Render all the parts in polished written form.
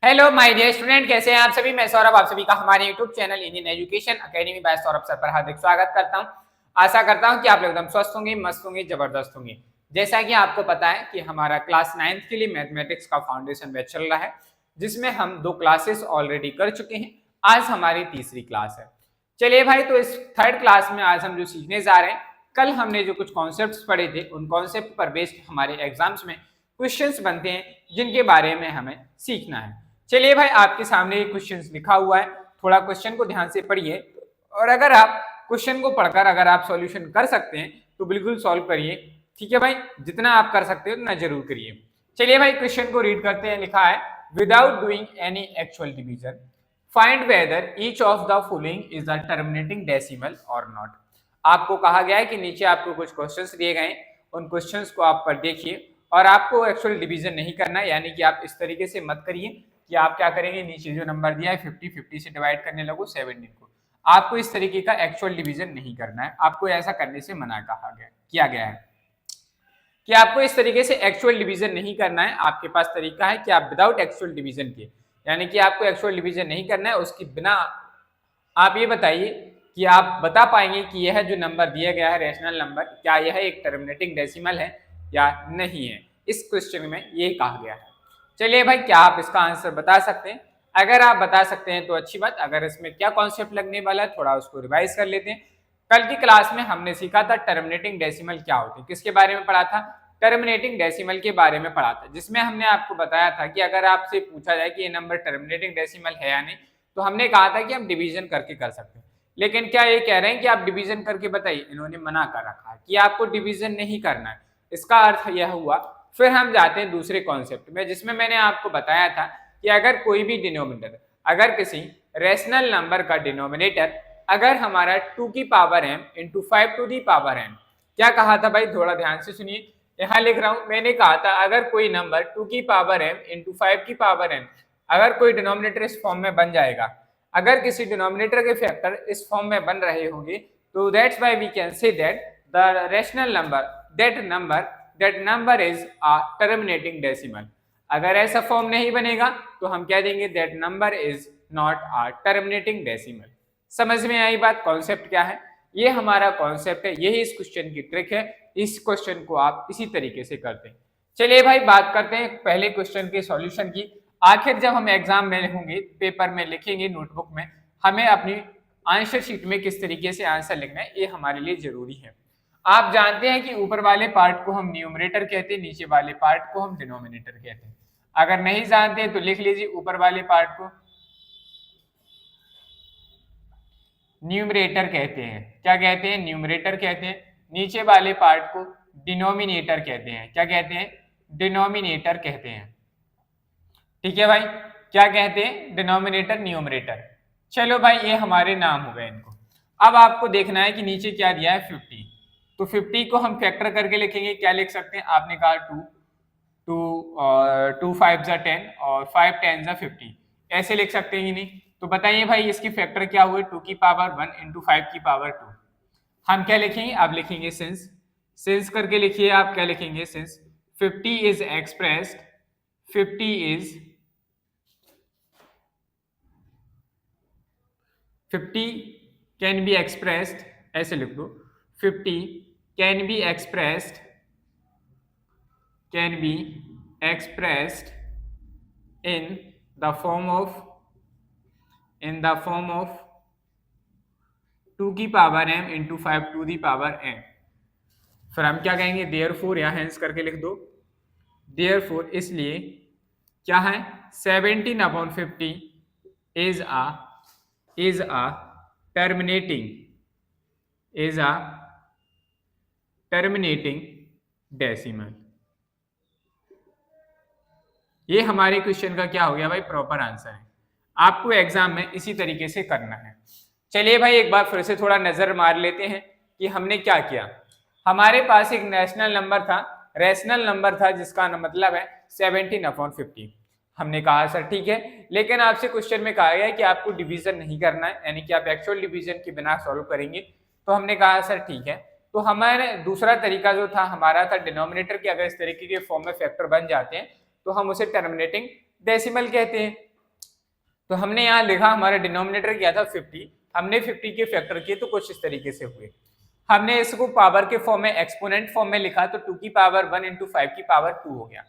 Hello my dear student, कैसे हैं आप सभी। मैं सौरभ आप सभी का हमारे YouTube channel Indian education academy by Saurabh sir पर हार्दिक स्वागत करता हूं। आशा करता हूं कि आप लोग एकदम स्वस्थ होंगे, मस्त होंगे, जबरदस्त होंगे। जैसा कि आपको पता है कि हमारा क्लास 9th के लिए मैथमेटिक्स का फाउंडेशन बैच चल रहा है, जिसमें हम 2 क्लासेस ऑलरेडी कर चुके हैं। आज हमारी तीसरी क्लास है। चलिए भाई, तो इस थर्ड क्लास में आज हम जो सीखने जा रहे हैं, कल हमने जो कुछ कॉन्सेप्ट्स पढ़े थे उन कॉन्सेप्ट पर बेस्ड हमारे एग्जाम्स में क्वेश्चंस बनते हैं, जिनके बारे में हमें सीखना है। चलिए भाई, आपके सामने क्वेश्चन लिखा हुआ है, थोड़ा क्वेश्चन को ध्यान से पढ़िए और अगर आप क्वेश्चन को पढ़कर अगर आप सॉल्यूशन कर सकते हैं तो बिल्कुल सॉल्व करिए। ठीक है भाई, जितना आप कर सकते हो उतना जरूर करिए। चलिए भाई, क्वेश्चन को रीड करते हैं। लिखा है, without doing any actual division find whether each of the following is the terminating decimal और नॉट। आपको कहा गया है कि नीचे आपको कुछ क्वेश्चंस दिए गए, उन क्वेश्चंस को आप पर देखिए और आपको एक्चुअल डिवीजन नहीं करना है, यानी कि आप इस तरीके से मत करिए कि आप क्या करेंगे, नीचे जो नंबर दिया है 50 से डिवाइड करने लगो 17 को। आपको इस तरीके का एक्चुअल डिवीजन नहीं करना है, आपको ऐसा करने से मना किया गया है कि आपको इस तरीके से एक्चुअल डिवीजन नहीं करना है। आपके पास तरीका है कि आप विदाउट एक्चुअल डिवीजन के, यानी कि आपको एक्चुअल डिवीजन नहीं करना है, उसकी बिना आप ये बताइए कि आप बता पाएंगे कि यह जो नंबर दिया गया है रैशनल नंबर, क्या यह एक टर्मिनेटिंग डेसिमल है या नहीं है। इस क्वेश्चन में ये कहा गया है। चलिए भाई, क्या आप इसका आंसर बता सकते हैं? अगर आप बता सकते हैं तो अच्छी बात। अगर इसमें क्या कॉन्सेप्ट लगने वाला है थोड़ा उसको रिवाइज कर लेते हैं। कल की क्लास में हमने सीखा था टर्मिनेटिंग डेसिमल क्या होती है। किसके बारे में पढ़ा था? टर्मिनेटिंग डेसिमल के बारे में पढ़ा था, जिसमें हमने आपको बताया था कि अगर आपसे पूछा जाए कि ये नंबर टर्मिनेटिंग डेसिमल है या नहीं, तो हमने कहा था कि हम डिवीजन करके कर सकते हैं। लेकिन क्या ये कह रहे हैं कि आप डिवीजन करके बताइए? इन्होंने मना कर रखा है कि आपको डिवीजन नहीं करना है। इसका अर्थ यह हुआ। फिर हम जाते हैं दूसरे कॉन्सेप्ट में, जिसमें मैंने आपको बताया था कि अगर कोई भी डिनोमिनेटर, अगर किसी रैशनल नंबर का डिनोमिनेटर अगर हमारा 2 की power m into 5 to the power m, क्या कहा था भाई, थोड़ा ध्यान से सुनिए। यहां लिख रहा हूं, मैंने कहा था अगर कोई नंबर 2 की पावर m इंटू 5 की पावर m, अगर कोई डिनोमिनेटर इस फॉर्म में बन जाएगा, अगर किसी डिनोमिनेटर के फैक्टर इस फॉर्म में बन रहे होंगे, तो that's why we can say that the rational number that number is a terminating decimal. अगर ऐसा फॉर्म नहीं बनेगा तो हम कह देंगे that number is not a terminating decimal. समझ में आई बात? कॉन्सेप्ट क्या है, ये हमारा कॉन्सेप्ट है, यही इस क्वेश्चन की ट्रिक है। इस क्वेश्चन को आप इसी तरीके से करते हैं। चलिए भाई, बात करते हैं पहले क्वेश्चन के सॉल्यूशन की। आखिर जब हम एग्जाम में होंगे, पेपर में लिखेंगे, नोटबुक में, हमें अपनी आंसर शीट में किस तरीके से आंसर लिखना है, ये हमारे लिए जरूरी है। आप जानते हैं कि ऊपर वाले पार्ट को हम न्यूमरेटर कहते हैं, नीचे वाले पार्ट को हम डिनोमिनेटर कहते हैं। अगर नहीं जानते हैं तो लिख लीजिए, ऊपर वाले पार्ट को न्यूमरेटर कहते हैं। क्या कहते हैं? न्यूमरेटर कहते हैं। नीचे वाले पार्ट को डिनोमिनेटर कहते हैं। क्या कहते हैं? डिनोमिनेटर कहते हैं। ठीक है भाई, क्या कहते हैं? Denominator, numerator. चलो भाई, ये हमारे नाम हो गए इनको। अब आपको देखना है कि नीचे क्या दिया है, 50। तो 50 को हम फैक्टर करके लिखेंगे। क्या लिख सकते हैं? आपने कहा 2 5 जा 10 और 5 10 जा 50, ऐसे लिख सकते हैं कि नहीं? तो बताइए भाई, इसकी फैक्टर क्या हुए? 2 की पावर 1 इंटू 5 की पावर 2। हम क्या लिखेंगे? आप लिखेंगे सिंस करके लिखिए। आप क्या लिखेंगे? Since 50 is expressed 50 is 50 can be expressed, ऐसे लिख दो, 50 can be expressed in the form of 2 की power m into 5 to the power m। फिर हम क्या कहेंगे? देयरफॉर, या हेंस करके लिख दो। देयरफॉर, इसलिए क्या है? 17/50 इज अ टर्मिनेटिंग डेसिमल। ये हमारे क्वेश्चन का क्या हो गया भाई? प्रॉपर आंसर है। आपको एग्जाम में इसी तरीके से करना है। चलिए भाई, एक बार फिर से थोड़ा नजर मार लेते हैं कि हमने क्या किया। हमारे पास एक रैशनल नंबर था जिसका मतलब है 17/50। हमने कहा सर ठीक है, लेकिन आपसे क्वेश्चन में कहा गया है कि आपको डिवीजन नहीं करना है, यानी कि आप एक्चुअल डिवीजन के बिना सॉल्व करेंगे। तो हमने कहा सर ठीक है। तो हमारे दूसरा तरीका जो था हमारा था डिनोमिनेटर के अगर इस तरीके के फॉर्म में फैक्टर बन जाते हैं तो हम उसे टर्मिनेटिंग डेसिमल कहते हैं। तो हमने यहाँ लिखा हमारा डिनोमिनेटर क्या था 50, हमने 50 के फैक्टर किए तो कुछ इस तरीके से हुए। हमने इसको पावर के फॉर्म में एक्सपोनेंट फॉर्म में लिखा तो 2 की पावर 1 इंटू 5 की पावर 2 हो गया।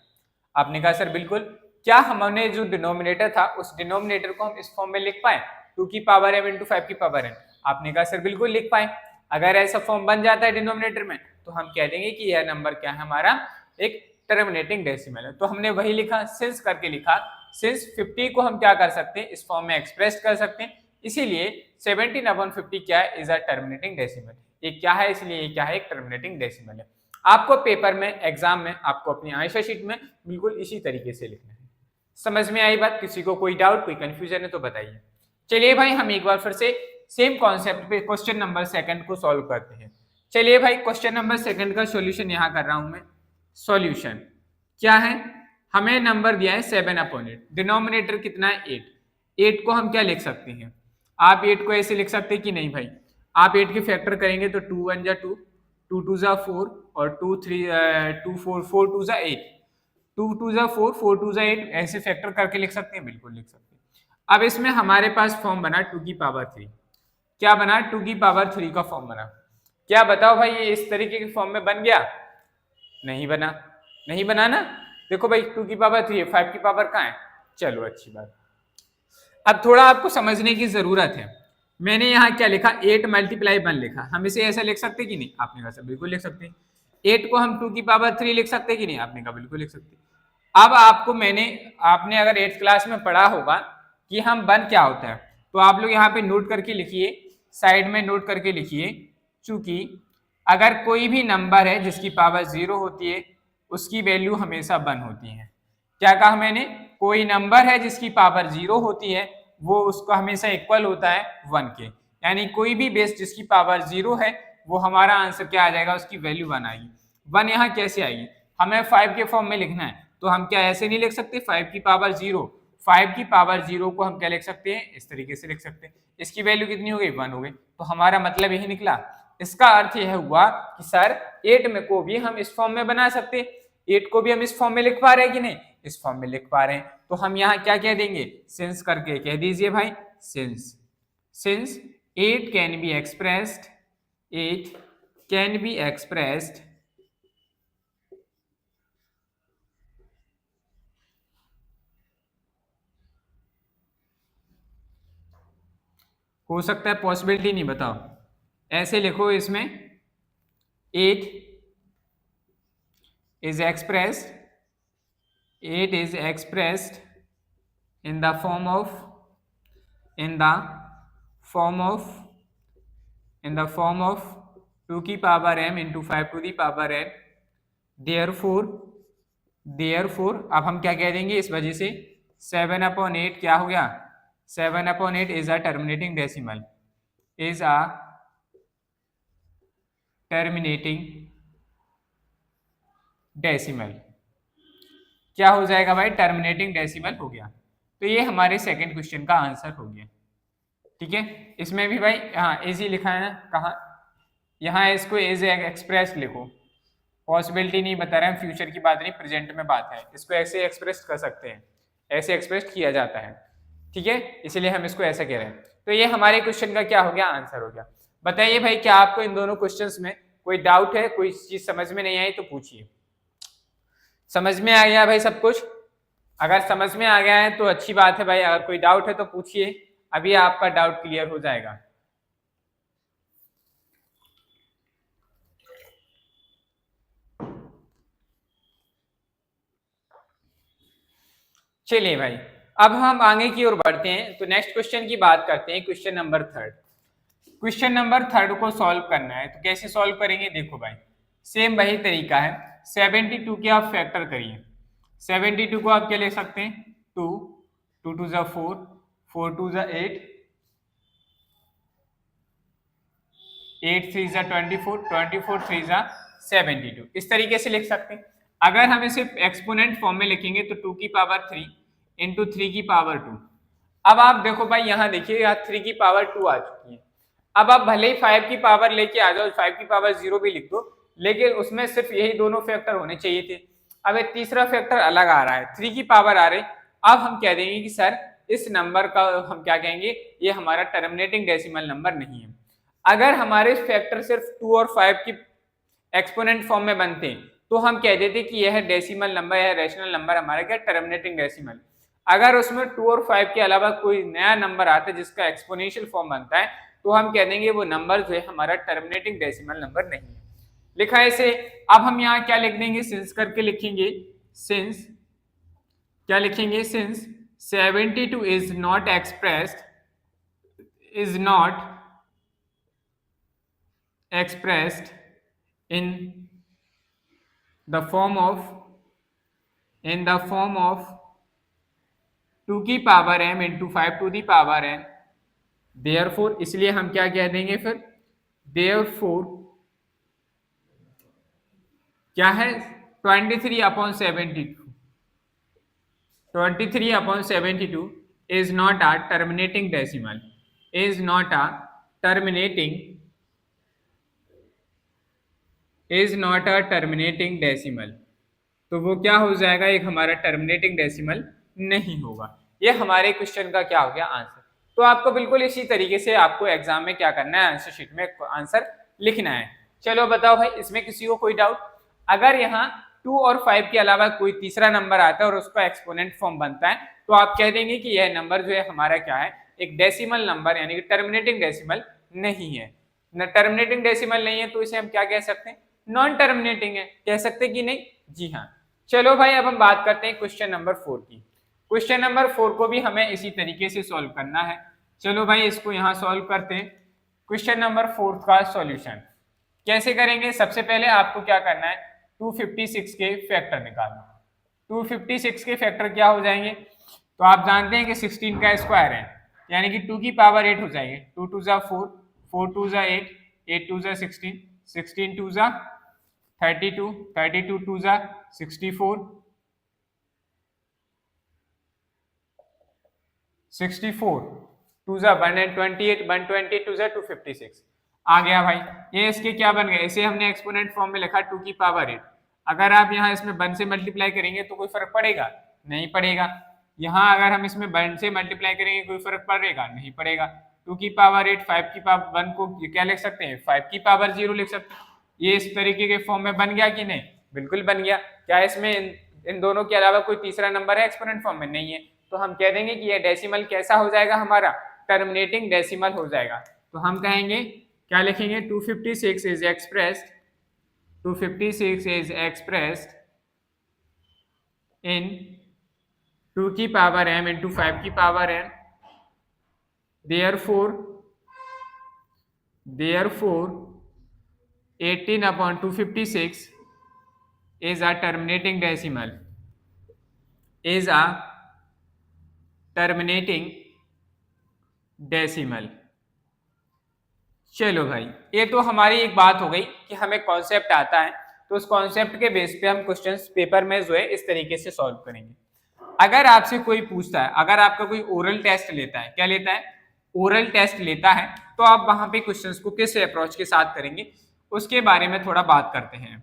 आपने कहा सर बिल्कुल, क्या हमने जो डिनोमिनेटर था उस डिनोमिनेटर को हम इस फॉर्म में लिख पाए 2 की पावर m इंटू 5 की पावर n? आपने कहा सर बिल्कुल लिख पाए। अगर ऐसा फॉर्म बन जाता है डिनोमिनेटर में तो हम कह देंगे कि यह नंबर क्या है, हमारा एक टर्मिनेटिंग डेसिमल है। तो हमने वही लिखा, सिंस करके लिखा, सिंस 50 को हम क्या कर सकते हैं, इस फॉर्म में एक्सप्रेस कर सकते हैं, इसीलिए 17/50 क्या है, इज अ टर्मिनेटिंग डेसिमल। ये क्या है, इसलिए ये क्या है, एक टर्मिनेटिंग डेसिमल है। आपको पेपर में, एग्जाम में, आपको अपनी आंसर शीट में बिल्कुल इसी तरीके से लिखना है। समझ में आई बात? किसी को कोई डाउट, कोई कंफ्यूजन है तो बताइए। चलिए भाई हम एक बार फिर से सेम कॉन्सेप्ट पे क्वेश्चन नंबर 2 को सॉल्व करते हैं। चलिए भाई क्वेश्चन नंबर 2 का सॉल्यूशन यहाँ कर रहा हूं मैं। सॉल्यूशन क्या है, हमें नंबर दिया है 7/8, डिनोमिनेटर कितना है 8। 8 को हम क्या लिख सकते हैं, आप 8 को ऐसे लिख सकते हैं कि नहीं भाई, आप 8 के फैक्टर करेंगे तो 2 1 जा 2, 2 2 जा 4 और 2 3 2 4 4 2 जा 8, 2 2 जा 4 4 2 जा 8, ऐसे फैक्टर करके लिख सकते हैं, बिल्कुल लिख सकते हैं। अब इसमें हमारे पास फॉर्म बना 2 की पावर 3, क्या बना, 2 की पावर 3 का फॉर्म बना। क्या बताओ भाई, ये इस तरीके के फॉर्म में बन गया? नहीं बना, नहीं बना ना। देखो भाई 2 की पावर 3 है, 5 की पावर कहाँ है, चलो अच्छी बात। अब थोड़ा आपको समझने की जरूरत है। मैंने यहाँ क्या लिखा, 8 मल्टीप्लाई 1 लिखा, हम इसे ऐसा लिख सकते कि नहीं? आपने कहा सर बिल्कुल लिख सकते। 8 को हम 2 की पावर 3 लिख सकते कि नहीं? आपने कहा बिल्कुल लिख सकते। अब आपने अगर 8th क्लास में पढ़ा होगा कि हम 1 क्या होता है, तो आप लोग यहाँ पे नोट करके लिखिए, साइड में नोट करके लिखिए, चूंकि अगर कोई भी नंबर है जिसकी पावर 0 होती है उसकी वैल्यू हमेशा 1 होती है। क्या कहा मैंने, कोई नंबर है जिसकी पावर 0 होती है वो उसका हमेशा इक्वल होता है 1 के, यानी कोई भी बेस जिसकी पावर 0 है वो हमारा आंसर क्या आ जाएगा, उसकी वैल्यू 1 आएगी। 1 यहाँ कैसे आएगी, हमें 5 के फॉर्म में लिखना है तो हम क्या ऐसे नहीं लिख सकते 5 की पावर 0, 5 की पावर 0 को हम क्या लिख सकते हैं, इस तरीके से लिख सकते हैं, इसकी वैल्यू कितनी हो गई, 1 हो गई। तो हमारा मतलब यही निकला। इसका अर्थ यह हुआ कि सर 8 में को भी हम इस फॉर्म में बना सकते, 8 को भी हम इस फॉर्म में लिख पा रहे हैं कि नहीं, इस फॉर्म में लिख पा रहे हैं। तो हम यहाँ क्या कह देंगे, सिंस करके कह दीजिए भाई, since 8 can be expressed, 8 can be expressed हो सकता है, पॉसिबिलिटी नहीं, बताओ ऐसे लिखो, इसमें 8 is expressed in the form of 2 की power m into 5 to the power n, therefore अब हम क्या कह देंगे, इस वजह से 7/8 क्या हो गया, 7/8 is a terminating decimal, is a terminating decimal. क्या हो जाएगा भाई, टर्मिनेटिंग डेसिमल हो गया। तो ये हमारे सेकंड क्वेश्चन का आंसर हो गया। ठीक है, इसमें भी भाई हाँ इजी लिखा है ना, कहाँ, यहाँ इसको एज एक्सप्रेस लिखो, पॉसिबिलिटी नहीं बता रहे हैं, फ्यूचर की बात नहीं, प्रेजेंट में बात है, इसको ऐसे एक्सप्रेस कर सकते हैं, ऐसे एक्सप्रेस किया जाता है। ठीक है, इसलिए हम इसको ऐसा कह रहे हैं। तो ये हमारे क्वेश्चन का क्या हो गया, आंसर हो गया। बताइए भाई, क्या आपको इन दोनों क्वेश्चंस में कोई डाउट है, कोई चीज समझ में नहीं आई तो पूछिए। समझ में आ गया भाई सब कुछ? अगर समझ में आ गया है तो अच्छी बात है भाई, अगर कोई डाउट है तो पूछिए, अभी आपका डाउट क्लियर हो जाएगा। चलिए भाई, अब हम आगे की ओर बढ़ते हैं, तो नेक्स्ट क्वेश्चन की बात करते हैं, क्वेश्चन नंबर 3। क्वेश्चन नंबर 3 को सॉल्व करना है, तो कैसे सॉल्व करेंगे, देखो भाई सेम वही तरीका है। 72 के आप फैक्टर करिए, 72 को आप क्या ले सकते हैं, 2 2 2 जा 4 4 2 जा 8 8 3 जा 24 24 3 जा 72, इस तरीके से लिख सकते हैं। अगर हम इसे एक्सपोनेंट फॉर्म में लिखेंगे तो 2 की पावर 3 इंटू 3 की पावर 2। अब आप देखो भाई, यहाँ देखिए, यहाँ 3 की पावर 2 आ चुकी है। अब आप भले ही 5 की पावर लेके आ जाओ, 5 की पावर 0 भी लिख दो, लेकिन उसमें सिर्फ यही दोनों फैक्टर होने चाहिए थे। अब एक तीसरा फैक्टर अलग आ रहा है, 3 की पावर आ रही। अब हम कह देंगे कि सर इस नंबर का हम क्या कहेंगे, ये हमारा टर्मिनेटिंग डेसिमल नंबर नहीं है। अगर हमारे फैक्टर सिर्फ 2 और 5 की एक्सपोनेंट फॉर्म में बनते तो हम कह देते कि यह डेसिमल नंबर या रैशनल नंबर हमारा क्या टर्मिनेटिंग डेसिमल। अगर उसमें 2 और 5 के अलावा कोई नया नंबर आता है जिसका एक्सपोनेंशियल फॉर्म बनता है तो हम कह देंगे वो नंबर जो है हमारा टर्मिनेटिंग डेसिमल नंबर नहीं है। लिखा है इसे। अब हम यहाँ क्या लिख देंगे, सिंस करके लिखेंगे। सिंस क्या लिखेंगे, since 72 is not expressed in the form of 2 की power m into 5 to the power n, therefore, इसलिए हम क्या कह देंगे फिर, देयरफॉर क्या है 23/72 is not a terminating decimal, is not a terminating decimal, तो वो क्या हो जाएगा, एक हमारा टर्मिनेटिंग डेसिमल नहीं होगा। ये हमारे क्वेश्चन का क्या हो गया आंसर। तो आपको बिल्कुल इसी तरीके से आपको एग्जाम में क्या करना है, आंसर शीट में आंसर लिखना है। चलो बताओ भाई, इसमें किसी को कोई डाउट? अगर यहाँ 2 और 5 के अलावा कोई तीसरा नंबर आता है और उसका एक्सपोनेंट फॉर्म बनता है तो आप कह देंगे कि यह नंबर जो है हमारा क्या है, एक डेसिमल नंबर यानी कि टर्मिनेटिंग डेसिमल नहीं है। न टर्मिनेटिंग डेसिमल नहीं है तो इसे हम क्या कह सकते हैं, नॉन टर्मिनेटिंग है, कह सकते कि नहीं? जी हाँ। चलो भाई अब हम बात करते हैं क्वेश्चन नंबर 4 की। क्वेश्चन नंबर 4 को भी हमें इसी तरीके से सॉल्व करना है। चलो भाई इसको यहाँ सॉल्व करते हैं। क्वेश्चन नंबर 4 का सॉल्यूशन कैसे करेंगे, सबसे पहले आपको क्या करना है, 256 के फैक्टर निकालना। 256 के फैक्टर क्या हो जाएंगे, तो आप जानते हैं कि 16 का स्क्वायर है यानी कि 2 की पावर 8 हो जाएंगे। 2 2 जा 4, 4 2 जा 8, 8 2 जा 16, 16 2 जा 32, 32 2 जा 64, 64 2 जा 128, 122 जा 256 आ गया भाई। ये इसके क्या बन गए, इसे हमने एक्सपोनेंट फॉर्म में लिखा 2 की पावर 8। अगर आप यहाँ इसमें 1 से मल्टीप्लाई करेंगे तो कोई फर्क पड़ेगा? नहीं पड़ेगा। यहाँ अगर हम इसमें 1 से मल्टीप्लाई करेंगे कोई फर्क पड़ेगा? नहीं पड़ेगा। 2 की पावर 8, 5 की पावर 1 को क्या लिख सकते हैं, 5 की पावर 0 लिख सकते हैं। ये इस तरीके के फॉर्म में बन गया कि नहीं? बिल्कुल बन गया। क्या इसमें इन दोनों के अलावा कोई तीसरा नंबर है एक्सपोनेंट फॉर्म में? नहीं है। तो हम कह देंगे कि ये डेसिमल कैसा हो जाएगा हमारा, टर्मिनेटिंग डेसिमल हो जाएगा। तो हम कहेंगे क्या लिखेंगे, 256 is expressed in 2 की पावर m इंटू 5 की power n, therefore 18/256 is a terminating decimal, is a terminating decimal। चलो भाई, ये तो हमारी एक बात हो गई कि हमें कॉन्सेप्ट आता है, तो उस कॉन्सेप्ट के बेस पे हम क्वेश्चंस पेपर में जो है इस तरीके से सॉल्व करेंगे। अगर आपसे कोई पूछता है, अगर आपका कोई ओरल टेस्ट लेता है, क्या लेता है, ओरल टेस्ट लेता है, तो आप वहां पे क्वेश्चंस को किस अप्रोच के साथ करेंगे उसके बारे में थोड़ा बात करते हैं।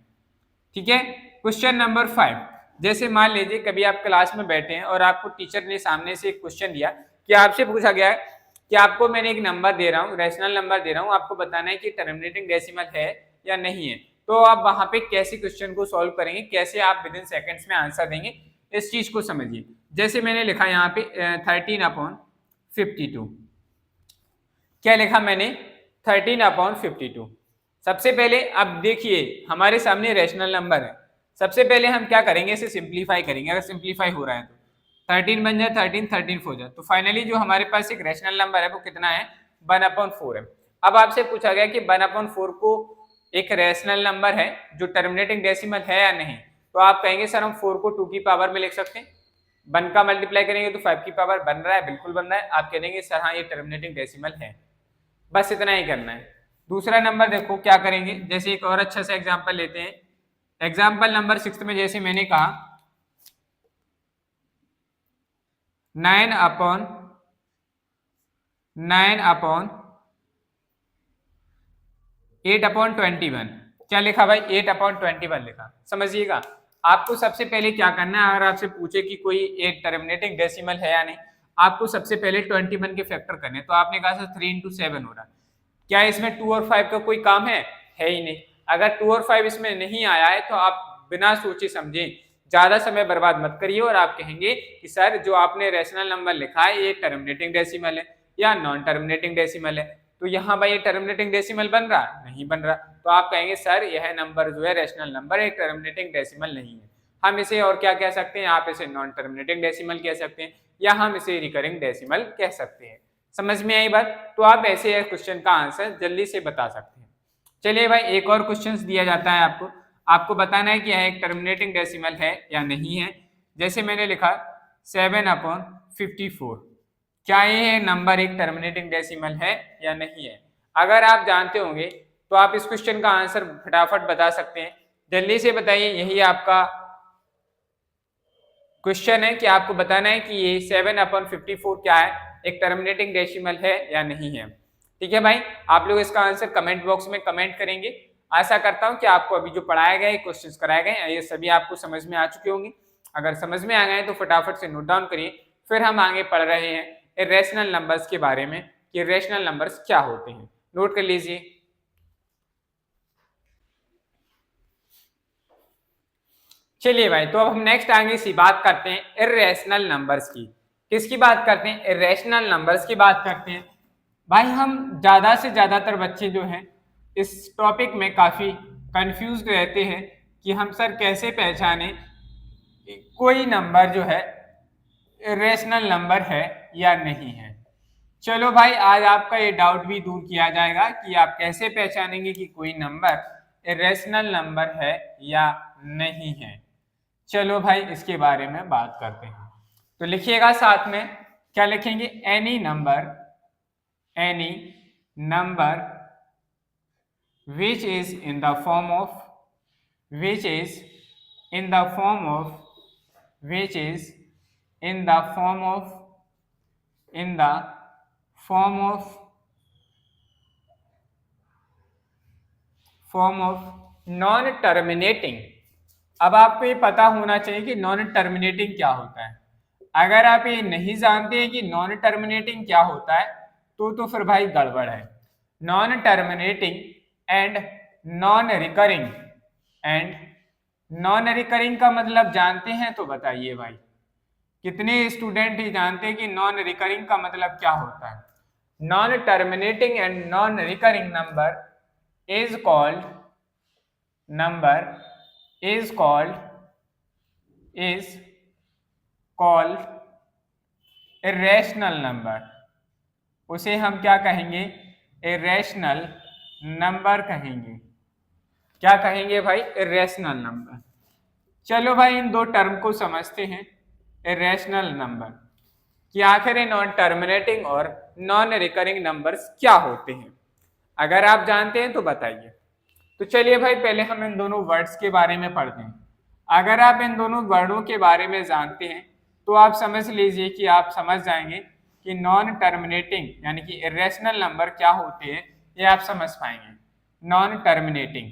ठीक है, क्वेश्चन नंबर 5, जैसे मान लीजिए कभी आप क्लास में बैठे हैं और आपको टीचर ने सामने से एक क्वेश्चन दिया कि आपसे पूछा गया है कि आपको मैंने एक नंबर दे रहा हूँ, रैशनल नंबर दे रहा हूँ, आपको बताना है कि टर्मिनेटिंग डेसिमल है या नहीं है। तो आप वहां पे कैसे क्वेश्चन को सॉल्व करेंगे, कैसे आप विद इन सेकंड्स में आंसर देंगे, इस चीज को समझिए। जैसे मैंने लिखा यहाँ पे 13/52, क्या लिखा मैंने, 13/52। सबसे पहले अब देखिए हमारे सामने रैशनल नंबर है, सबसे पहले हम क्या करेंगे, इसे सिंप्लीफाई करेंगे। अगर सिंप्लीफाई हो रहा है तो 13 बन जाए 13, 13 हो जाए, तो फाइनली जो हमारे पास एक रैशनल नंबर है वो कितना है, 1/4 है। अब आपसे पूछा गया कि 1/4 को एक रैशनल नंबर है जो टर्मिनेटिंग डेसिमल है या नहीं, तो आप कहेंगे सर हम 4 को 2 की पावर में लिख सकते हैं, 1 का मल्टीप्लाई करेंगे तो 5 की पावर बन रहा है, बिल्कुल बन रहा है। आप कह देंगे सर हाँ ये टर्मिनेटिंग डेसिमल है, बस इतना ही करना है। दूसरा नंबर देखो क्या करेंगे, जैसे एक और अच्छा सा एग्जाम्पल लेते हैं। एग्जाम्पल नंबर 6 में जैसे मैंने कहा 9/8/21, क्या लिखा भाई, 8/21 लिखा। समझिएगा, आपको सबसे पहले क्या करना है, अगर आपसे पूछे कि कोई एक टर्मिनेटिंग डेसिमल है या नहीं, आपको सबसे पहले 21 के फैक्टर करने, तो आपने कहा सर 3 into 7 हो रहा है। क्या इसमें 2 और 5 का कोई काम है ही नहीं। अगर 2 और 5 इसमें नहीं आया है तो आप बिना सोचे समझे ज्यादा समय बर्बाद मत करिए और आप कहेंगे कि सर जो आपने रैशनल नंबर लिखा है ये टर्मिनेटिंग डेसिमल है या नॉन टर्मिनेटिंग डेसिमल है। तो यहाँ भाई ये टर्मिनेटिंग डेसिमल बन रहा नहीं बन रहा, तो आप कहेंगे सर यह नंबर जो है रैशनल नंबर एक टर्मिनेटिंग डेसिमल नहीं है। हम इसे और क्या कह सकते हैं, आप इसे नॉन टर्मिनेटिंग डेसिमल कह सकते हैं या हम इसे रिकरिंग डेसिमल कह सकते हैं। समझ में आई बात? तो आप ऐसे क्वेश्चन का आंसर जल्दी से बता सकते हैं। चलिए भाई एक और क्वेश्चन दिया जाता है आपको, आपको बताना है कि यह एक टर्मिनेटिंग डेसिमल है या नहीं है। जैसे मैंने लिखा 7/54, क्या ये नंबर एक टर्मिनेटिंग डेसिमल है या नहीं है? अगर आप जानते होंगे तो आप इस क्वेश्चन का आंसर फटाफट बता सकते हैं। जल्दी से बताइए, यही आपका क्वेश्चन है कि आपको बताना है कि ये 7/54 क्या है, एक टर्मिनेटिंग डेसिमल है या नहीं है। ठीक है भाई, आप लोग इसका आंसर कमेंट बॉक्स में कमेंट करेंगे। आशा करता हूं कि आपको अभी जो पढ़ाया गया है, क्वेश्चंस कराए गए ये सभी आपको समझ में आ चुके होंगे। अगर समझ में आ गए तो फटाफट से नोट डाउन करिए। फिर हम आगे पढ़ रहे हैं इरेशनल नंबर्स के बारे में कि इरेशनल नंबर्स क्या होते हैं। नोट कर लीजिए। चलिए भाई, तो अब हम नेक्स्ट आगे सी बात करते हैं इरेशनल नंबर्स की। किसकी बात करते हैं? इरेशनल नंबर्स की बात करते हैं। भाई हम ज्यादा से ज्यादातर बच्चे जो हैं इस टॉपिक में काफी कंफ्यूज रहते हैं कि हम सर कैसे पहचाने कोई नंबर जो है इरेशनल नंबर है या नहीं है। चलो भाई, आज आपका ये डाउट भी दूर किया जाएगा कि आप कैसे पहचानेंगे कि कोई नंबर इरेशनल नंबर है या नहीं है। चलो भाई इसके बारे में बात करते हैं। तो लिखिएगा साथ में, क्या लिखेंगे? Any number which is in the form of which is in the form of which is in the form of in the form of non terminating. अब आपको ये पता होना चाहिए कि नॉन टर्मिनेटिंग क्या होता है। अगर आप ये नहीं जानते हैं कि नॉन टर्मिनेटिंग क्या होता है तो फिर भाई गड़बड़ है। Non terminating and non recurring, and non recurring का मतलब जानते हैं तो बताइए भाई, कितने स्टूडेंट ही जानते हैं कि नॉन रिकरिंग का मतलब क्या होता है? Non terminating and non recurring number is called irrational number। उसे हम क्या कहेंगे? irrational नंबर कहेंगे। क्या कहेंगे भाई? irrational number. चलो भाई इन दो टर्म को समझते हैं। irrational नंबर कि आखिर नॉन टर्मिनेटिंग और नॉन रिकरिंग नंबर्स क्या होते हैं। अगर आप जानते हैं तो बताइए। तो चलिए भाई पहले हम इन दोनों वर्ड्स के बारे में पढ़ते हैं। अगर आप इन दोनों वर्डों के बारे में जानते हैं तो आप समझ लीजिए कि आप समझ जाएंगे कि नॉन टर्मिनेटिंग यानी कि इरेशनल नंबर क्या होते हैं, ये आप समझ पाएंगे। Non terminating,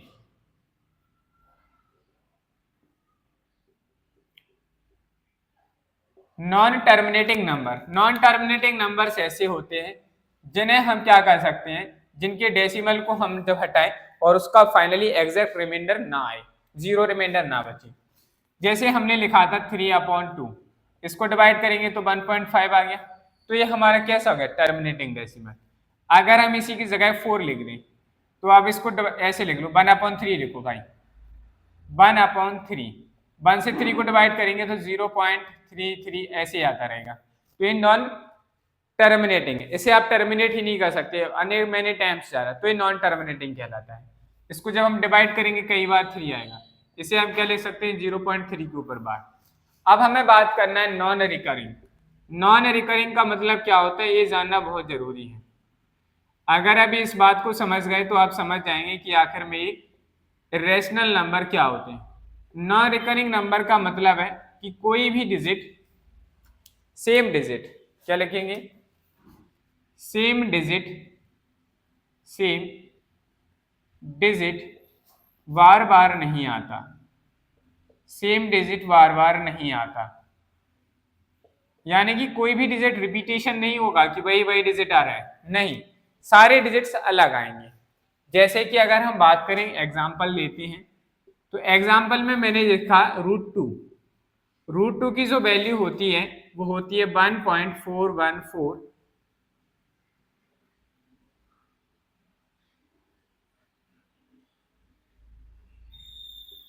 non terminating numbers ऐसे होते हैं जिन्हें हम क्या कर सकते हैं, जिनके डेसिमल को हम जब हटाएं और उसका फाइनली एग्जैक्ट रिमाइंडर ना आए, जीरो रिमाइंडर ना बचे। जैसे हमने लिखा था 3/2, इसको डिवाइड करेंगे तो 1.5 आ गया, तो ये हमारा कैसा हो गया? Terminating decimal. अगर हम इसी की जगह 4 लिख दें तो आप इसको ऐसे लिख लो, 1/3 लिखो भाई, 1/3, 1 से 3 को डिवाइड करेंगे तो 0.33 ऐसे आता रहेगा। तो ये नॉन टर्मिनेटिंग है, इसे आप टर्मिनेट ही नहीं कर सकते, अनेक मैनी टाइम्स जा रहा, तो ये नॉन टर्मिनेटिंग कहलाता है। इसको जब हम डिवाइड करेंगे कई बार 3 आएगा, इसे हम क्या लिख सकते हैं? 0.3 के ऊपर बार। अब हमें बात करना है नॉन रिकरिंग। नॉन रिकरिंग का मतलब क्या होता है, ये जानना बहुत जरूरी है। अगर अभी इस बात को समझ गए तो आप समझ जाएंगे कि आखिर में ये इरेशनल नंबर क्या होते हैं। नॉन रिकरिंग नंबर का मतलब है कि कोई भी डिजिट, सेम डिजिट, क्या लिखेंगे? सेम डिजिट बार बार नहीं आता, सेम डिजिट बार बार नहीं आता। यानी कि कोई भी डिजिट रिपीटेशन नहीं होगा कि वही वही डिजिट आ रहा है, नहीं, सारे डिजिट्स अलग आएंगे। जैसे कि अगर हम बात करें, एग्जाम्पल लेते हैं, तो एग्जाम्पल में मैंने लिखा √2। √2 की जो वैल्यू होती है वो होती है 1.414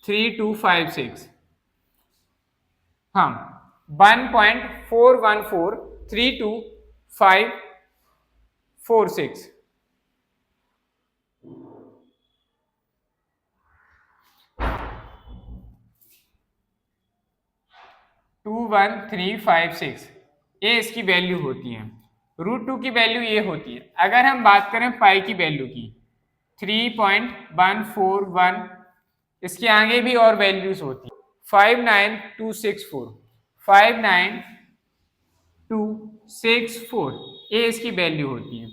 3256। हाँ, 1.4143256। 21356 ये इसकी वैल्यू होती है। √2 की वैल्यू ये होती है। अगर हम बात करें पाई की वैल्यू की 3.141, इसके आगे भी और वैल्यूज होती है 59264, 59264 ये इसकी वैल्यू होती है।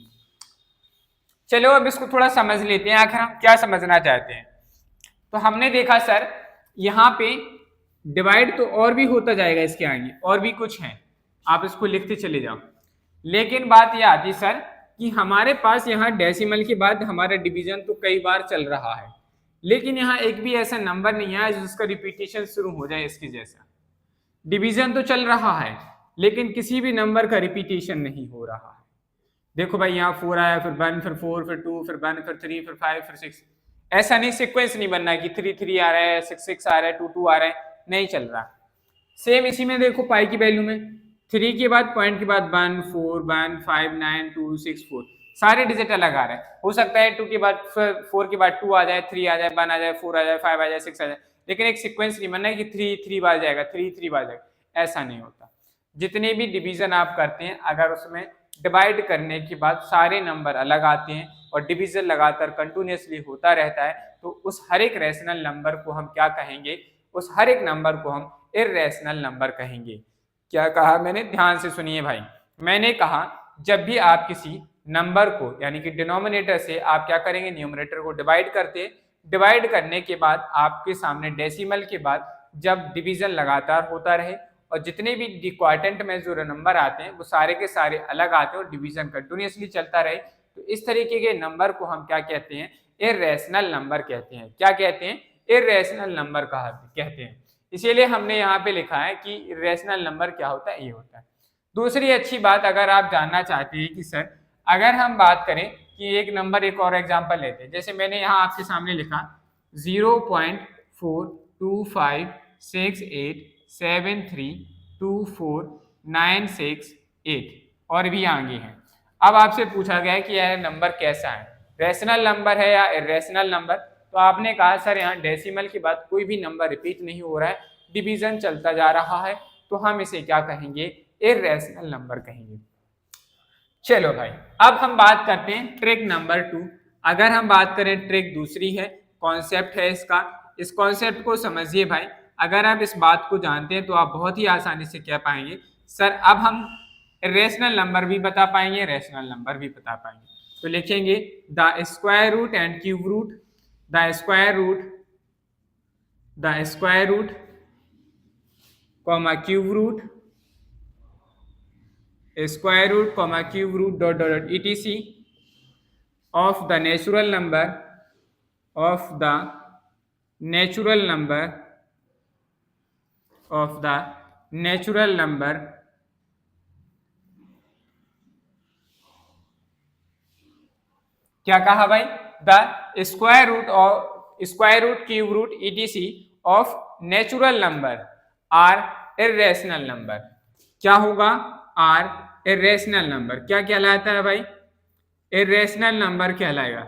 चलो अब इसको थोड़ा समझ लेते हैं, आखिर हम क्या समझना चाहते हैं। तो हमने देखा सर यहाँ पे डिवाइड तो और भी होता जाएगा, इसके आगे और भी कुछ है, आप इसको लिखते चले जाओ। लेकिन बात यह आती सर कि हमारे पास यहाँ डेसिमल के बाद हमारा डिवीजन तो कई बार चल रहा है, लेकिन यहाँ एक भी ऐसा नंबर नहीं है जिसका रिपीटेशन शुरू हो जाए इसके जैसा। डिवीजन तो चल रहा है लेकिन किसी भी नंबर का रिपीटेशन नहीं हो रहा है। देखो भाई यहाँ 4 आया, फिर 1, फिर 4, फिर 2, फिर 1, फिर 3, फिर 5, फिर 6, ऐसा नहीं, सीक्वेंस नहीं बनना कि 3 3 आ रहा है, 6 6 आ रहा है, 2 2 आ रहा है, नहीं चल रहा। सेम इसी में देखो पाई की वैल्यू में 3 के बाद पॉइंट के बाद 1 4 1 5 9 2 6 4, सारे डिजिट अलग आ रहे हैं। हो सकता है 2 के बाद 4 के बाद 2 आ जाए, 3 आ जाए, 1 आ जाए, 4 आ जाए, 5 आ जाए, 6 आ जाए, लेकिन एक सीक्वेंस नहीं बनना है कि 3 3 बार जाएगा, 3 3 बार जाएगा, ऐसा नहीं होता। जितने भी डिवीजन आप करते हैं, अगर उसमें डिवाइड करने के बाद सारे नंबर अलग आते हैं और डिवीजन लगातार कंटिन्यूअसली होता रहता है, तो उस हर एक रैशनल नंबर को हम क्या कहेंगे, उस हर एक नंबर को हम इर्रेशनल नंबर कहेंगे। क्या कहा मैंने, ध्यान से सुनिए भाई। मैंने कहा जब भी आप किसी नंबर को यानी कि डिनोमिनेटर से आप क्या करेंगे, न्यूमरेटर को डिवाइड करते, डिवाइड करने के बाद आपके सामने डेसिमल के बाद जब डिवीजन लगातार होता रहे और जितने भी डिक्वार्टेंट में जो नंबर आते हैं वो सारे के सारे अलग आते हैं और डिवीजन कंटिन्यूअसली चलता रहे, तो इस तरीके के नंबर को हम क्या कहते हैं, इर्रेशनल नंबर कहते हैं। क्या कहते हैं, इर्रेशनल नंबर कहते हैं। इसीलिए हमने यहाँ पे लिखा है कि इर्रेशनल नंबर क्या होता है, ये होता है। दूसरी अच्छी बात अगर आप जानना चाहते हैं कि सर अगर हम बात करें कि एक नंबर, एक और एग्जांपल लेते हैं, जैसे मैंने यहाँ आपके सामने लिखा 0.422568732496 और भी आगे हैं। अब आपसे पूछा गया है कि यह नंबर कैसा है, रैशनल नंबर है या इर्रेशनल नंबर, तो आपने कहा सर यहाँ डेसिमल के बाद कोई भी नंबर रिपीट नहीं हो रहा है, डिवीजन चलता जा रहा है, तो हम इसे क्या कहेंगे, इर्रेशनल नंबर कहेंगे। चलो भाई अब हम बात करते हैं ट्रिक नंबर 2। अगर हम बात करें ट्रिक दूसरी है, कॉन्सेप्ट है इसका, इस कॉन्सेप्ट को समझिए भाई। अगर आप इस बात को जानते हैं तो आप बहुत ही आसानी से कह पाएंगे सर अब हम इर्रेशनल नंबर भी बता पाएंगे, रैशनल नंबर भी बता पाएंगे। तो लिखेंगे the square root and cube root, the square root comma cube root, square root comma cube root dot dot dot etc of the natural number क्या कहा भाई, the square root cube root etc of natural number are irrational number. क्या होगा, are irrational number. क्या कहलाता है भाई, irrational number कहलाएगा,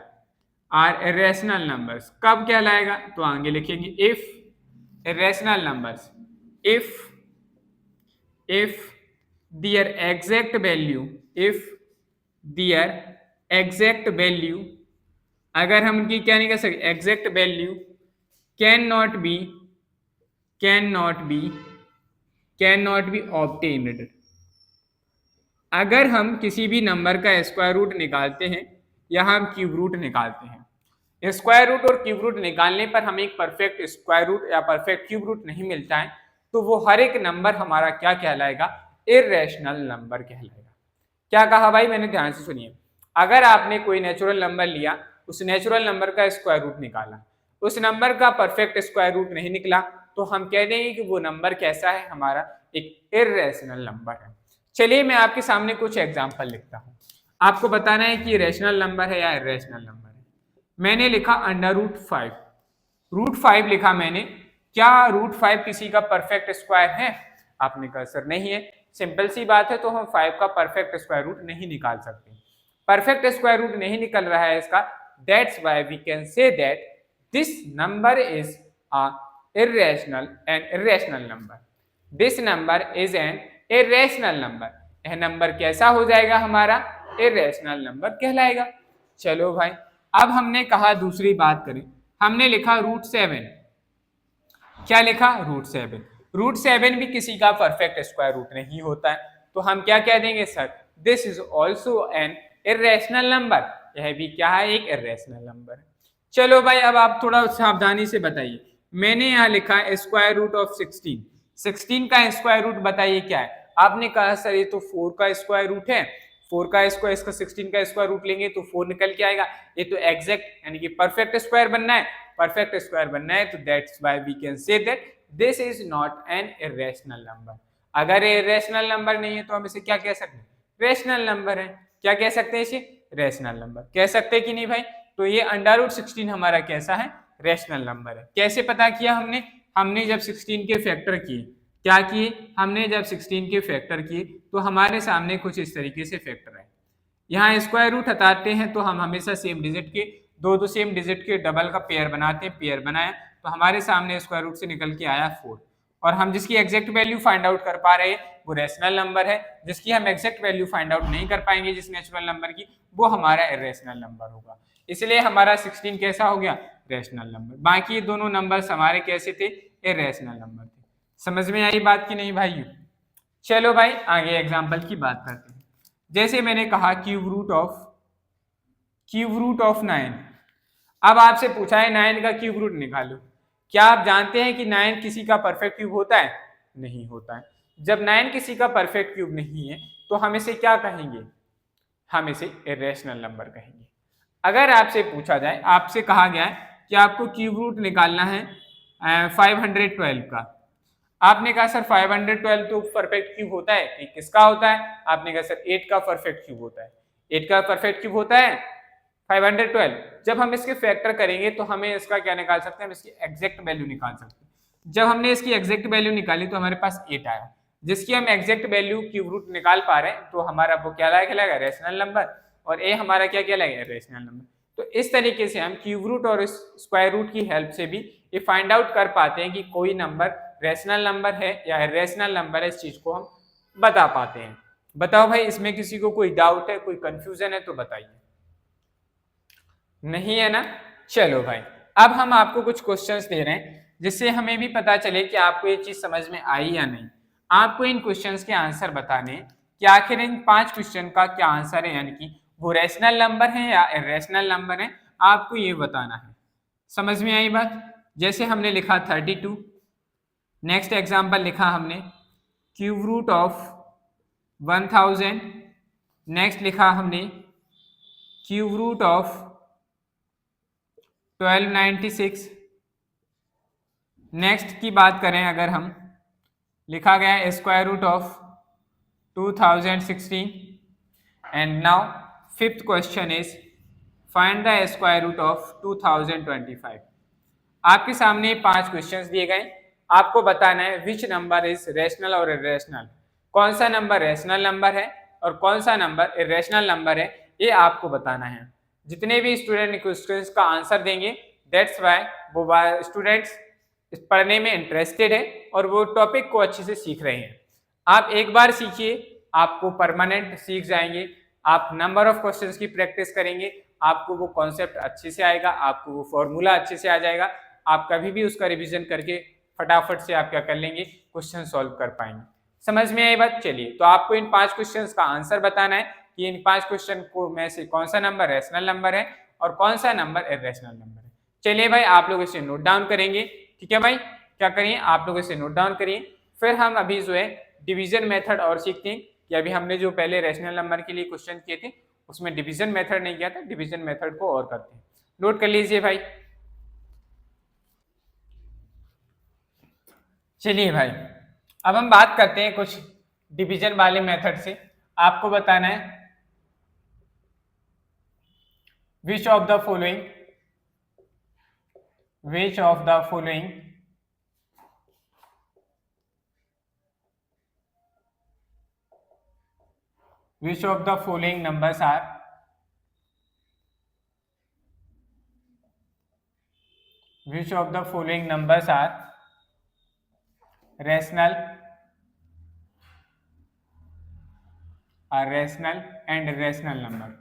आर इर्रेशनल नंबर्स। कब कहलाएगा, तो आगे लिखेंगे if irrational numbers, if there exact value, अगर हम उनकी क्या नहीं कर सकते, exact value can not be obtained. अगर हम किसी भी नंबर का स्क्वायर रूट निकालते हैं या हम क्यूब रूट निकालते हैं, स्क्वायर रूट और क्यूब रूट निकालने पर हमें एक परफेक्ट स्क्वायर रूट या परफेक्ट क्यूब रूट नहीं मिलता है, तो वो हर एक नंबर हमारा क्या कहलाएगा, इर्रेशनल नंबर कहलाएगा। क्या कहा भाई, मैंने ध्यान से सुनिए। अगर आपने कोई नेचुरल नंबर लिया, उस नेचुरल नंबर का स्क्वायर रूट निकाला, उस नंबर का परफेक्ट स्क्वायर रूट नहीं निकला, तो हम कह देंगे कि वो नंबर कैसा है, हमारा एक इर्रेशनल नंबर है। चलिए मैं आपके सामने कुछ एग्जांपल लिखता हूं, आपको बताना है कि रैशनल नंबर है या इर्रेशनल नंबर है। मैंने लिखा √5, √5 लिखा मैंने। क्या √5 किसी का परफेक्ट स्क्वायर है? आपने कहा सर नहीं है। सिंपल सी बात है, तो हम 5 का परफेक्ट स्क्वायर रूट नहीं निकाल सकते। परफेक्ट स्क्वायर रूट नहीं निकल रहा है इसका, that's why we can say that this number is a irrational and irrational number. This number is an irrational number. यह नंबर कैसा हो जाएगा, हमारा इर्रेशनल नंबर कहलाएगा। चलो भाई, अब हमने कहा दूसरी बात करें, हमने लिखा √7। क्या लिखा, √7। √7 भी किसी का परफेक्ट स्क्वायर रूट नहीं होता है, तो हम क्या कह देंगे sir, this is also an irrational number. यह भी क्या है, एक इर्रेशनल नंबर है। चलो भाई, अब आप थोड़ा सावधानी से बताइए। मैंने यहाँ लिखा स्क्वायर रूट ऑफ 16। 16 का स्क्वायर रूट बताइए क्या है। आपने कहा सर ये तो 4 का स्क्वायर रूट है, 4 का स्क्वायर, इसका 16 का स्क्वायर रूट लेंगे तो 4 निकल के आएगा। ये तो एग्जैक्ट यानी कि परफेक्ट स्क्वायर बनना है, परफेक्ट स्क्वायर बनना है, तो that's why we can say that this is not an irrational number. अगर ये इर्रेशनल नंबर नहीं है तो हम इसे क्या कह सकते हैं, रेशनल नंबर है। क्या कह सकते हैं इसे, रेशनल नंबर कह सकते हैं कि नहीं भाई। तो ये √16 हमारा कैसा है, रेशनल नंबर है। कैसे पता किया हमने, हमने जब 16 के फैक्टर किए, क्या किए, हमने जब 16 के फैक्टर किए तो हमारे सामने कुछ इस तरीके से फैक्टर है। यहाँ स्क्वायर रूट हटाते हैं तो हम हमेशा सेम डिजिट के दो सेम डिजिट के डबल का पेयर बनाते हैं, पेयर बनाया तो हमारे सामने स्क्वायर रूट से निकल के आया 4। और हम जिसकी एग्जैक्ट वैल्यू फाइंड आउट कर पा रहे हैं वो रेशनल नंबर है, जिसकी हम एग्जैक्ट वैल्यू फाइंड आउट नहीं कर पाएंगे जिस नेचुरल नंबर की, वो हमारा इर्रेशनल नंबर होगा। इसलिए हमारा 16 कैसा हो गया, रेशनल नंबर। बाकी दोनों नंबर्स हमारे कैसे थे, इर्रेशनल नंबर थे। समझ में आई बात की नहीं भाई। चलो भाई आगे एग्जांपल की बात करते हैं। जैसे मैंने कहा क्यूब रूट ऑफ 9। अब आपसे पूछा है 9 का क्यूब रूट निकालो। क्या आप जानते हैं कि 9 किसी का परफेक्ट क्यूब होता है, नहीं होता है। जब 9 किसी का परफेक्ट क्यूब नहीं है तो हम इसे क्या कहेंगे, हम इसे इर्रेशनल नंबर कहेंगे। अगर आपसे पूछा जाए, आपसे कहा गया है कि आपको क्यूब रूट निकालना है 512 का, आपने कहा सर 512 तो परफेक्ट क्यूब होता है, कि किसका होता है, आपने कहा सर 8 का परफेक्ट क्यूब होता है। 8 का परफेक्ट क्यूब होता है 512। जब हम इसके फैक्टर करेंगे तो हमें इसका क्या निकाल सकते हैं, हम इसकी एग्जैक्ट वैल्यू निकाल सकते हैं। जब हमने इसकी एग्जैक्ट वैल्यू निकाली तो हमारे पास 8 आया, जिसकी हम एग्जैक्ट वैल्यू क्यूब रूट निकाल पा रहे हैं, तो हमारा वो क्या कहलाएगा, रेशनल नंबर। और ए हमारा क्या कहलाएगा, रेशनल नंबर। तो इस तरीके से हम क्यूब रूट और स्क्वायर रूट की हेल्प से भी ये फाइंड आउट कर पाते हैं कि कोई नंबर रेशनल नंबर है या इर्रेशनल नंबर है, इस चीज को हम बता पाते हैं। बताओ भाई, इसमें किसी को कोई डाउट है, कोई कंफ्यूजन है तो बताइए। नहीं है ना। चलो भाई, अब हम आपको कुछ क्वेश्चंस दे रहे हैं जिससे हमें भी पता चले कि आपको ये चीज समझ में आई या नहीं। आपको इन क्वेश्चंस के आंसर बताने कि आखिर इन 5 क्वेश्चन का क्या आंसर है, यानी कि वो रेशनल नंबर है या इर्रेशनल नंबर है, आपको ये बताना है। समझ में आई बात। जैसे हमने लिखा 32। नेक्स्ट एग्जाम्पल लिखा हमने क्यूब रूट ऑफ 1000। नेक्स्ट लिखा हमने क्यूब रूट ऑफ 1296। नेक्स्ट की बात करें अगर हम, लिखा गया है square root of 2016। And now fifth question is find the square root of 2025। आपके सामने 5 क्वेश्चंस दिए गए, आपको बताना है विच नंबर इज रेशनल और इर्रेशनल, कौन सा नंबर रेशनल नंबर है और कौन सा नंबर इर्रेशनल नंबर है, ये आपको बताना है। जितने भी स्टूडेंट क्वेश्चंस का आंसर देंगे, दैट्स व्हाई वो स्टूडेंट्स पढ़ने में इंटरेस्टेड है और वो टॉपिक को अच्छे से सीख रहे हैं। आप एक बार सीखिए, आपको परमानेंट सीख जाएंगे। आप नंबर ऑफ क्वेश्चंस की प्रैक्टिस करेंगे, आपको वो कॉन्सेप्ट अच्छे से आएगा, आपको वो फॉर्मूला अच्छे से आ जाएगा। आप कभी भी उसका रिवीजन करके फटाफट से आप क्या कर लेंगे, क्वेश्चन सॉल्व कर पाएंगे। समझ में आई बात। चलिए, तो आपको इन 5 क्वेश्चंस का आंसर बताना है कि इन 5 क्वेश्चन को में से कौन सा नंबर रेशनल नंबर है और कौन सा नंबर इर्रेशनल नंबर है। चलिए भाई, आप लोग इसे नोट डाउन करेंगे, ठीक है भाई। क्या करिए, आप लोग इसे नोट डाउन करिए, फिर हम अभी जो है डिवीजन मेथड और सीखते हैं कि अभी हमने जो पहले रैशनल नंबर के लिए क्वेश्चन किए थे उसमें डिवीजन मेथड नहीं किया था, डिवीजन मेथड को और करते हैं। नोट कर लीजिए भाई। चलिए भाई, अब हम बात करते हैं कुछ डिवीजन वाले मेथड से। आपको बताना है which of the following which of the following which of the following numbers are which of the following numbers are rational and irrational number।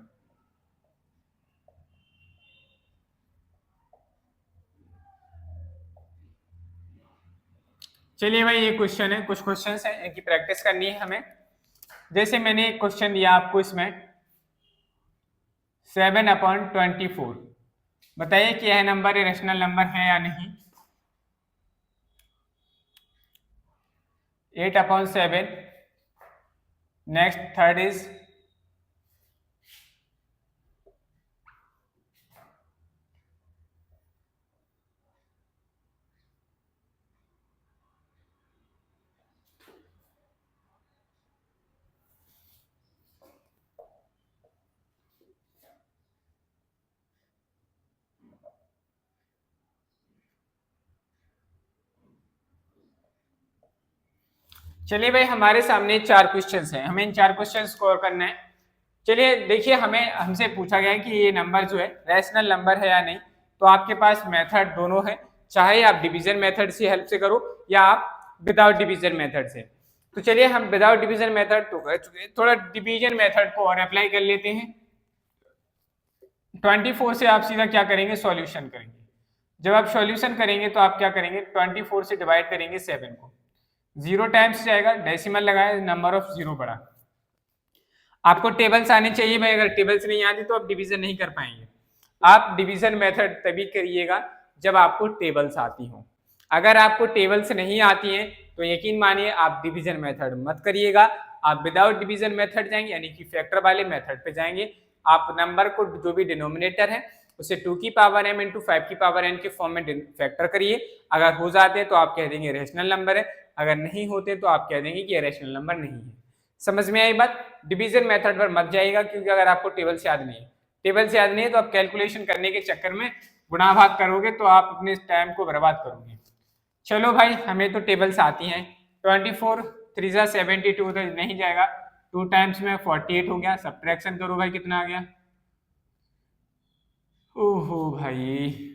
चलिए भाई, ये क्वेश्चन है, कुछ क्वेश्चंस हैं इनकी प्रैक्टिस करनी है हमें। जैसे मैंने एक क्वेश्चन दिया आपको, इसमें 7/24, बताइए कि यह नंबर इरेशनल नंबर है या नहीं। 8/7, नेक्स्ट थर्ड इज चलिए भाई, हमारे सामने 4 क्वेश्चंस हैं, हमें इन 4 क्वेश्चंस स्कोर करना है। चलिए देखिए, हमसे पूछा गया है कि ये नंबर जो है रैशनल नंबर है या नहीं। तो आपके पास मेथड दोनों है, चाहे आप डिवीजन मेथड से हेल्प से करो या आप विदाउट डिवीजन मेथड से। तो चलिए हम विदाउट डिवीजन मेथड तो कर चुके हैं, थोड़ा डिवीजन मेथड को और अप्लाई कर लेते हैं। 24 से आप सीधा क्या करेंगे, सॉल्यूशन करेंगे। जब आप सॉल्यूशन करेंगे तो आप क्या करेंगे, 24 से डिवाइड करेंगे 7 को, 0 टाइम्स जाएगा, डेसिमल लगाए, नंबर ऑफ 0 बढ़ा। आपको टेबल्स आने चाहिए भाई, अगर टेबल्स नहीं आती तो आप डिवीजन नहीं कर पाएंगे। आप डिवीजन मेथड तभी करिएगा जब आपको टेबल्स आती हो। अगर आपको टेबल्स नहीं आती हैं तो यकीन मानिए आप डिवीजन मेथड मत करिएगा, आप विदाउट डिवीजन मेथड जाएंगे, यानी कि फैक्टर वाले मेथड पे जाएंगे। आप नंबर को जो भी डिनोमिनेटर है उसे 2 की पावर m इंटू 5 की पावर n के फॉर्म में फैक्टर करिए। अगर हो जाते हैं तो आप कह देंगे रेशनल नंबर है, अगर नहीं होते तो आप कह देंगे कि रेशनल नंबर नहीं है। समझ में आई बात। डिवीजन मेथड पर मत जाइएगा, क्योंकि अगर आपको टेबल से याद नहीं है, टेबल से याद नहीं है तो आप कैलकुलेशन करने के चक्कर में गुणा भाग करोगे तो आप अपने टाइम को बर्बाद करोगे। चलो भाई, हमें तो टेबल्स आती हैं। 24 3 जा 72 तो नहीं जाएगा, 2 टाइम्स में 48 हो गया। सब्ट्रैक्शन करो भाई, कितना आ गया, ओहो भाई,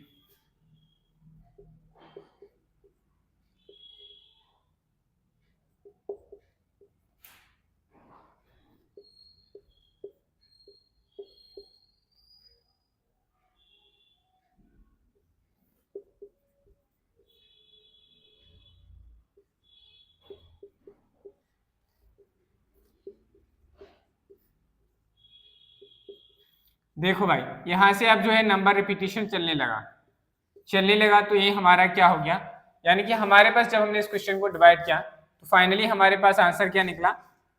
देखो भाई, यहां से अब जो है नंबर रिपीटिशन चलने लगा तो ये हमारा क्या हो गया, यानी कि हमारे पास जब हमने इस क्वेश्चन को डिवाइड किया तो फाइनली हमारे पास आंसर क्या निकला।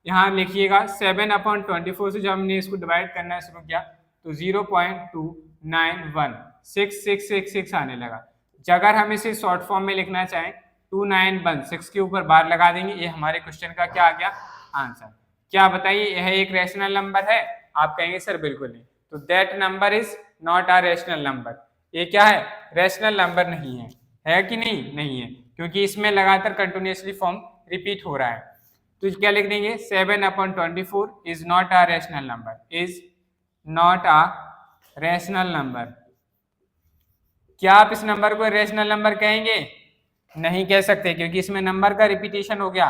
यहाँ लिखिएगा 7/24 से जब हमने इसको डिवाइड करना शुरू किया तो 0.291666 आने लगा। अगर हम इसे शॉर्ट फॉर्म में लिखना चाहें 2916 के ऊपर बार लगा देंगे, ये हमारे क्वेश्चन का क्या आ गया, आंसर। क्या बताइए, यह एक रैशनल नंबर है? आप कहेंगे सर बिल्कुल नहीं। तो that number is not a rational number. ये क्या है, रैशनल नंबर नहीं है कि नहीं, नहीं है, क्योंकि इसमें लगातार कंटिन्यूसली फॉर्म रिपीट हो रहा है। तो क्या लिख देंगे, 7/24 is not a rational number, is not a rational number. क्या आप इस नंबर को रैशनल नंबर कहेंगे? नहीं कह सकते, क्योंकि इसमें नंबर का रिपीटेशन हो गया,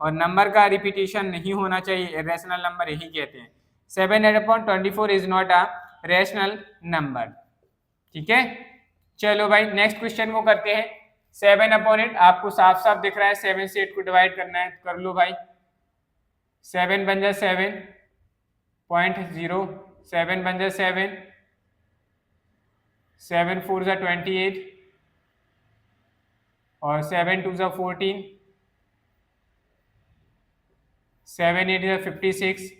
और नंबर का रिपीटेशन नहीं होना चाहिए, रैशनल नंबर यही कहते हैं। 7/24 is not a rational number. ठीक है, चलो भाई नेक्स्ट क्वेश्चन को करते हैं। 7/8 आपको साफ साफ दिख रहा है, 7 से 8 को डिवाइड करना है, कर लो भाई। 7 बन जाए 7.0, 7 बन जाए 7, 7 4 जा 28 और 7 2 जा 14, 7 8 जा 56,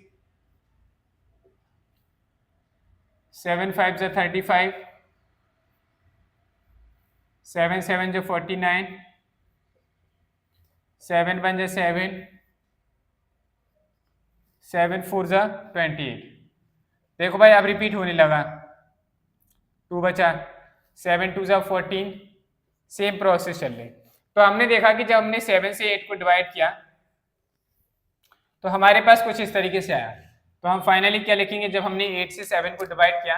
7 5 जा 35, 7 7 जा 49, 7 1 जा 7, 7 4 जा 28। देखो भाई अब रिपीट होने लगा, 2 बचा, 7 2 जा 14, सेम प्रोसेस चल रही। तो हमने देखा कि जब हमने 7 से 8 को डिवाइड किया तो हमारे पास कुछ इस तरीके से आया। तो हम फाइनली क्या लिखेंगे, जब हमने 8 से 7 को डिवाइड किया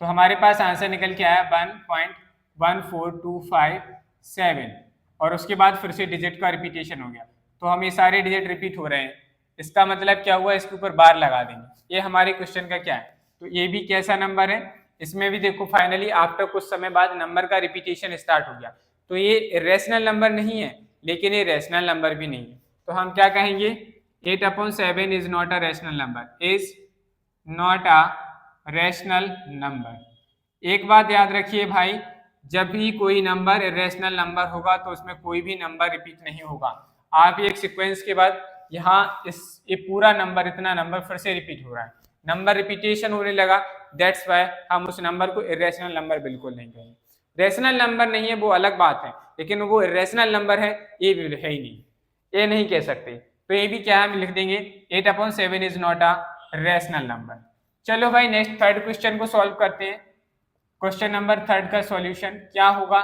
तो हमारे पास आंसर निकल के आया 1.14257 और उसके बाद फिर से डिजिट का रिपीटेशन हो गया। तो हम ये सारे डिजिट रिपीट हो रहे हैं, इसका मतलब क्या हुआ, इसके ऊपर बार लगा देंगे। ये हमारे क्वेश्चन का क्या है, तो ये भी कैसा नंबर है, इसमें भी देखो फाइनली आफ्टर कुछ समय बाद नंबर का रिपीटेशन स्टार्ट हो गया। तो ये रेशनल नंबर नहीं है, लेकिन ये रैशनल नंबर भी नहीं है। तो हम क्या कहेंगे, 8/7 is not a rational number, is not a rational number. एक बात याद रखिए भाई, जब भी कोई नंबर इरेशनल नंबर होगा तो उसमें कोई भी नंबर रिपीट नहीं होगा। आप एक सीक्वेंस के बाद यहाँ ये पूरा नंबर, इतना नंबर फिर से रिपीट हो रहा है, नंबर रिपीटेशन होने लगा, दैट्स वाई हम उस नंबर को इरेशनल नंबर बिल्कुल नहीं कहेंगे। रैशनल नंबर नहीं है वो अलग बात है, लेकिन वो इरेशनल नंबर है ये भी है ही नहीं, ये नहीं कह सकते। तो ये भी क्या हम लिख देंगे, 8/7 is not a rational number. चलो भाई नेक्स्ट थर्ड क्वेश्चन को सॉल्व करते हैं। क्वेश्चन नंबर थर्ड का सॉल्यूशन क्या होगा,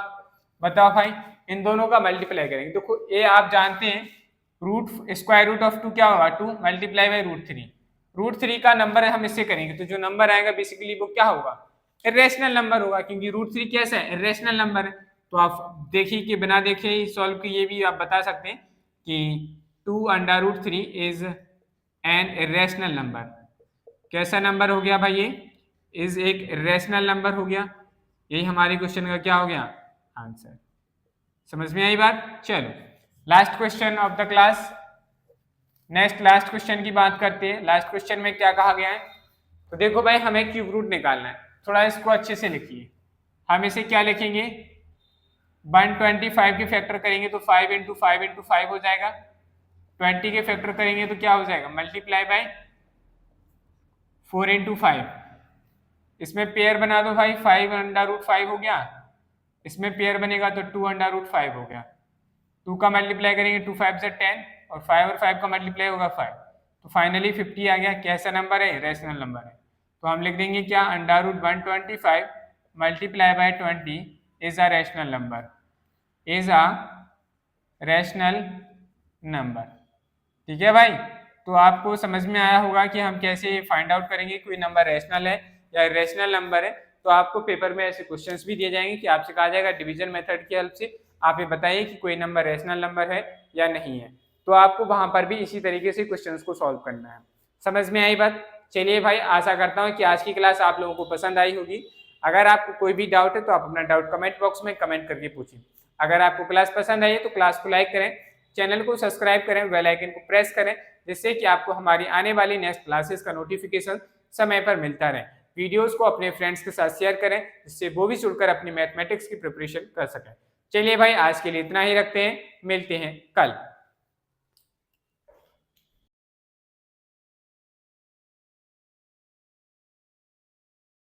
बताओ भाई। इन दोनों का मल्टीप्लाई करेंगे। देखो ये आप जानते हैं, रूट स्क्वायर रूट ऑफ 2 क्या होगा, 2 मल्टीप्लाई बाई √3। √3 का नंबर हम इससे करेंगे तो जो नंबर आएगा बेसिकली वो क्या होगा, इरेशनल नंबर होगा, क्योंकि √3 कैसा है, इरेशनल नंबर है। तो आप देखिए कि बिना देखे ही सॉल्व किए ये भी आप बता सकते हैं कि 2√3 इज एन इरेशनल नंबर। कैसा नंबर हो गया भाई, ये इज एक रैशनल नंबर हो गया। यही हमारे क्वेश्चन का क्या हो गया, आंसर। समझ में आई बात। चलो last question of the class, next last question की बात करते हैं। लास्ट क्वेश्चन में क्या कहा गया है, तो देखो भाई हमें क्यूब रूट निकालना है, थोड़ा इसको अच्छे से लिखिए। हम इसे क्या लिखेंगे, 125 के फैक्टर करेंगे तो 5 × 5 × 5 हो जाएगा। 20 के फैक्टर करेंगे तो क्या हो जाएगा, मल्टीप्लाई बाय 4 × 5। इसमें पेयर बना दो भाई, 5√5 हो गया, इसमें पेयर बनेगा तो 2√5 हो गया। 2 का मल्टीप्लाई करेंगे 2 5 से 10 और 5 और 5 का मल्टीप्लाई होगा 5, तो फाइनली 50 आ गया। कैसा नंबर है, रैशनल नंबर है। तो हम लिख देंगे क्या, √125 multiply by 20 is a rational number, is a rational number. ठीक है भाई, तो आपको समझ में आया होगा कि हम कैसे फाइंड आउट करेंगे कोई नंबर रैशनल है या इरेशनल नंबर है। तो आपको पेपर में ऐसे क्वेश्चंस भी दिए जाएंगे कि आपसे कहा जाएगा डिवीजन मेथड की हेल्प से आप ये बताइए कि कोई नंबर रैशनल नंबर है या नहीं है। तो आपको वहां पर भी इसी तरीके से क्वेश्चंस को सॉल्व करना है। समझ में आई बात। चलिए भाई, आशा करता हूँ कि आज की क्लास आप लोगों को पसंद आई होगी। अगर आपको कोई भी डाउट है तो आप अपना डाउट कमेंट बॉक्स में कमेंट करके पूछिए। अगर आपको क्लास पसंद आई है तो क्लास को लाइक करें, चैनल को सब्सक्राइब करें, बेल आइकन को प्रेस करें, जिससे कि आपको हमारी आने वाली नेक्स्ट क्लासेस का नोटिफिकेशन समय पर मिलता रहे। वीडियोस को अपने फ्रेंड्स के साथ शेयर करें, जिससे वो भी जुड़कर अपनी मैथमेटिक्स की प्रिपरेशन कर सकें। चलिए भाई, आज के लिए इतना ही रखते हैं, मिलते हैं कल।